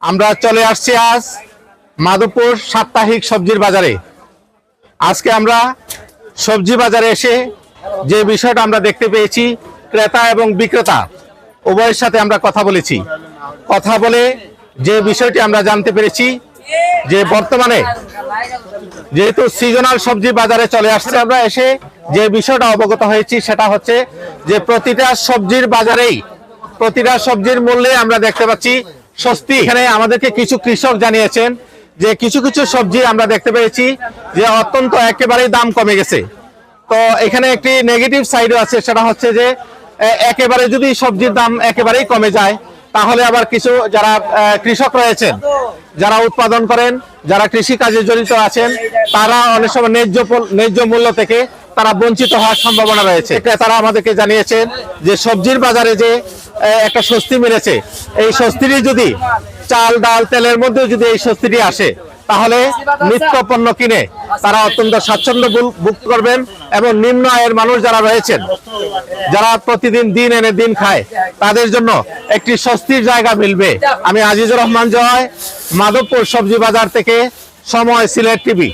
আমরা চলে আসছি আজ মাধবপুর সাপ্তাহিক সবজির বাজারে। আজকে আমরা সবজি বাজারে এসে যে বিষয়টা আমরা দেখতে পেয়েছি, ক্রেতা এবং বিক্রেতা উভয়ের সাথে আমরা কথা বলেছি। কথা বলে যে বিষয়টি আমরা জানতে পেরেছি যে বর্তমানে যেহেতু সিজনাল সবজি বাজারে চলে আসছে, আমরা এসে যে বিষয়টা অবগত হয়েছি সেটা হচ্ছে যে প্রতিটা সবজির বাজারেই প্রতিটা সবজির মূল্যে আমরা দেখতে পাচ্ছি স্বস্তি। এখানে আমাদেরকে কিছু কৃষক জানিয়েছেন যে কিছু কিছু সবজি আমরা দেখতে পেয়েছি যে অত্যন্ত একেবারেই দাম কমে গেছে। তো এখানে একটি নেগেটিভ সাইডও আছে, সেটা হচ্ছে যে একেবারে যদি সবজির দাম একেবারেই কমে যায় তাহলে আবার কিছু যারা কৃষক রয়েছেন, যারা উৎপাদন করেন, যারা কৃষি কাজে জড়িত আছেন, তারা অনেক সময় ন্যায্য মূল্য থেকে তারা বঞ্চিত হওয়ার সম্ভাবনা রয়েছে। তারা আমাদেরকে জানিয়েছেন যে সবজির বাজারে যে একটা স্বস্তি মিলেছে, এই স্বস্তিটি যদি চাল ডাল তেলের মধ্যে যদি এই স্বস্তিটি আসে তাহলে নিত্য পণ্য কিনে তারা অত্যন্ত স্বাচ্ছন্দ্য ভোগ করবেন এবং নিম্ন আয়ের মানুষ যারা রয়েছেন, যারা প্রতিদিন দিন এনে দিন খায়, তাদের জন্য একটি স্বস্তির জায়গা মিলবে। আমি আজিজুর রহমান জয়, মাধবপুর সবজি বাজার থেকে, সময়, সিলেট টিভি।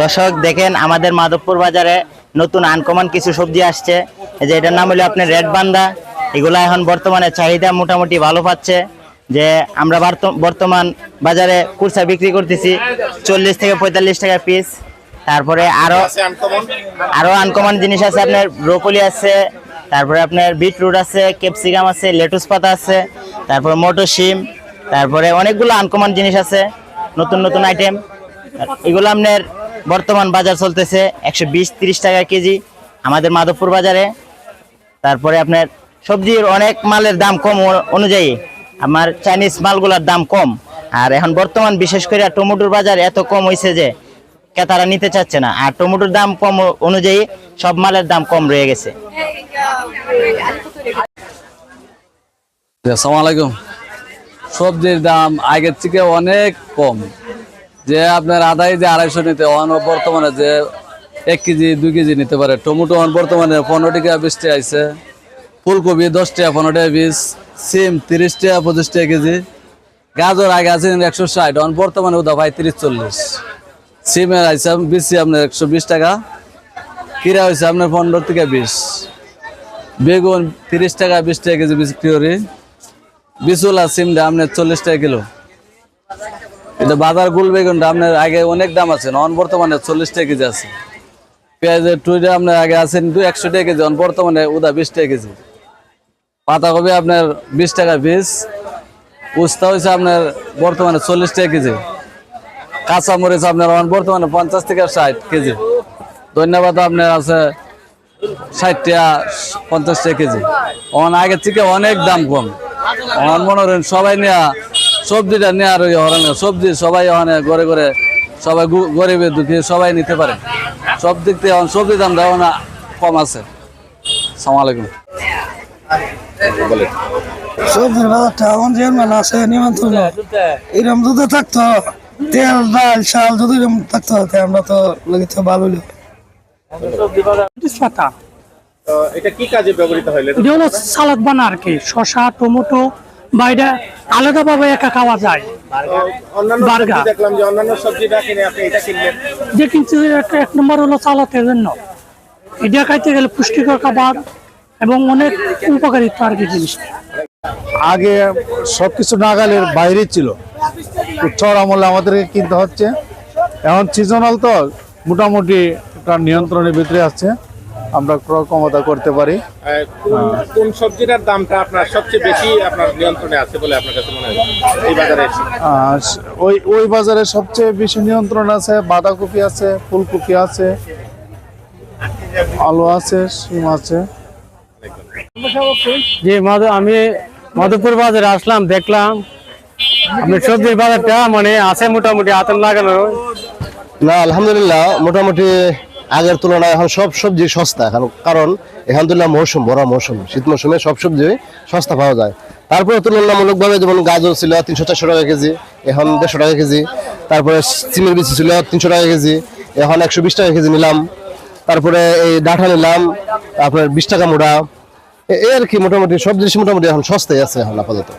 দর্শক দেখেন, আমাদের মাধবপুর বাজারে নতুন আনকমন কিছু সবজি আসছে। এই যে এটার নাম হলো আপনার রেড বান্দা। এগুলা এখন বর্তমানে চাহিদা মোটামুটি ভালো পাচ্ছে। যে আমরা বর্তমান বাজারে কুরসা বিক্রি করতেছি 40 থেকে 45 টাকা পিস। তারপরে আরো আনকমন জিনিস আছে, আপনার ব্রোকলি আছে, তারপরে আপনার বিটরুট আছে, ক্যাপসিকাম আছে, লেটুস পাতা আছে, তারপরে মটর শিম, তারপরে অনেকগুলো আনকমন জিনিস আছে, নতুন নতুন আইটেম। এগুলো আপনার বর্তমান বাজার চলতেছে 120-30 টাকা কেজি আমাদের মাধবপুর বাজারে। তারপরে আপনার সবজির অনেক মালের দাম কম অনুযায়ী আমার চাইনিজ মালগুলোর দাম কম। আর এখন বর্তমান বিশেষ করে টমেটোর বাজার এত কম হয়েছে যে ক্রেতারা নিতে চাচ্ছে না। আর টমেটোর দাম কম অনুযায়ী সব মালের দাম কম রয়ে গেছে। আসসালামু আলাইকুম। সবজির দাম আগের থেকে অনেক কম। যে আপনার আদায় যে 250 নিতে, বর্তমানে যে 1 কেজি 2 কেজি নিতে পারে। টমেটো বর্তমানে 15 টাকা 20 টাকা আছে, ফুলকপি 10 টাকা 15 টাকা পিস, সিম 30 টাকা 25 টাকা কেজি, গাজর আগে আছে 160, বর্তমানে ওদা ভাই 30-40। সিমের আছে বেশি আপনার 120 টাকা, কিরা হয়েছে আপনার 15 থেকে 20, বেগুন 30 টাকা 20 টাকা কেজি বিক্রি করি, বিচুলা সিমটা আপনার 40 টাকা কিলো। এটা বাজার গুল বেগুনটা আপনার আগে অনেক দাম আছে, বর্তমানে 40 টাকা কেজি আছে। পেঁয়াজের টুইটা আপনার আগে আছেন 100 টাকা কেজি, বর্তমানে ওদা 20 টাকা কেজি। পাতাকপি আপনার 20 টাকা পিস, উস্তা হয়েছে আপনার বর্তমানে 40 টাকা কেজি। কাঁচামরিচ আপনার বর্তমানে 50 থেকে 60 কেজি। ধন্যবাদ আপনার আছে 60 টাকা 50 টাকা কেজি। আগের থেকে অনেক দাম কম। মনে করেন সবাই নেওয়া সবজিটা নেওয়ার ওই হরণে সবজি সবাই ঘরে ঘরে সবাই গরিবের দুঃখী সবাই নিতে পারে। সব দিক থেকে সবজির দাম দেওয়া না কম আছে। আসসালামু আলাইকুম। সবজির বাজারটা আমার যে মানে আছে নিমন্ত্রণ, এরকম যদি থাকতো তেল ডাল চাল যদি এরকম থাকতো আমরা তো লাগিত ভালো হলো। পাতা এটা কি কাজে ব্যবহৃত হয়? এটা হলো সালাদ বানা আর কি, শসা টমেটো বা এটা আলাদাভাবে একা খাওয়া যায়। দেখলাম যে অন্যান্য সবজিটা কিনে আপনি এটা কিনলেন, যে কিন্তু এক নম্বর হলো সালাতের জন্য, এটা খাইতে গেলে পুষ্টিকর খাবার এবং অনেক উপকারিতা আর কি জিনিসটা। আগে সবকিছু নাগালের বাইরে ছিল, উচ্চর আমলে আমাদেরকে কিনতে হচ্ছে। এখন সিজনাল তো মোটামুটি একটা নিয়ন্ত্রণের ভিতরে আছে, আমরা ক্রয় ক্ষমতা করতে পারি। কোন সবজিটার দামটা আপনার সবচেয়ে বেশি আপনার নিয়ন্ত্রণে আছে বলে আপনার কাছে মনে হয় এই বাজারে? ওই বাজারে সবচেয়ে বেশি নিয়ন্ত্রণ আছে, বাঁধাকপি আছে, ফুলকপি আছে, আলু আছে, শিম আছে। জি, আমি মাধবপুর বাজারে আসলাম, দেখলাম আপনি সবজির বাজারটা মানে আছে মোটামুটি আতন লাগানো না। আলহামদুলিল্লাহ মোটামুটি আগের তুলনায় এখন সব সবজি সস্তা, কারণ এখান থেকে মৌসুম, বড় মৌসুম, শীত মৌসুমে সব সবজি সস্তা পাওয়া যায়। তারপরে তুলনামূলকভাবে যেমন গাজর ছিল 300-400 টাকা কেজি, এখন 150 টাকা কেজি। তারপরে সিমের বিচি ছিল 300 টাকা কেজি, এখন 120 টাকা কেজি নিলাম। তারপরে এই ডাঁটা নিলাম আপনার 20 টাকা মোড়া। এই আর কি, মোটামুটি সবজি মোটামুটি এখন সস্তায় আছে এখন আপাতত।